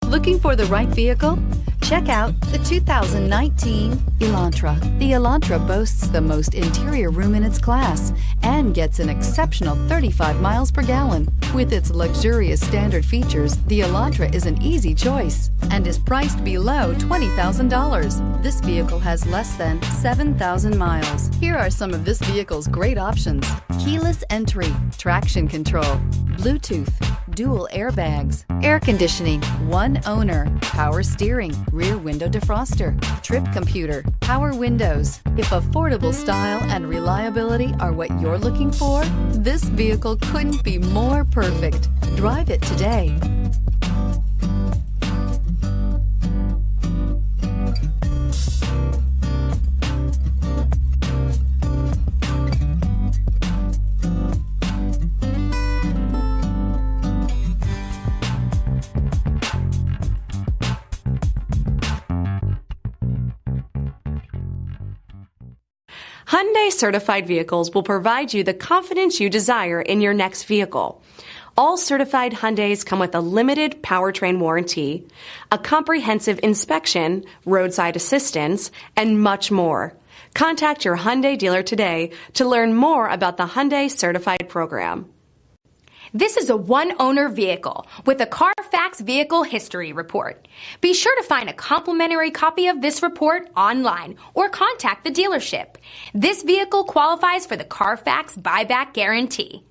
Looking for the right vehicle? Check out the 2019 Elantra. The Elantra boasts the most interior room in its class and gets an exceptional 35 miles per gallon. With its luxurious standard features, the Elantra is an easy choice and is priced below $20,000. This vehicle has less than 7,000 miles. Here are some of this vehicle's great options: keyless entry, traction control, Bluetooth, dual airbags, air conditioning, one owner, power steering, rear window defroster, trip computer, power windows. If affordable style and reliability are what you're looking for, this vehicle couldn't be more perfect. Drive it today. Hyundai Certified Vehicles will provide you the confidence you desire in your next vehicle. All certified Hyundais come with a limited powertrain warranty, a comprehensive inspection, roadside assistance, and much more. Contact your Hyundai dealer today to learn more about the Hyundai Certified program. This is a one-owner vehicle with a CARFAX Vehicle History Report. Be sure to find a complimentary copy of this report online or contact the dealership. This vehicle qualifies for the CARFAX Buyback Guarantee.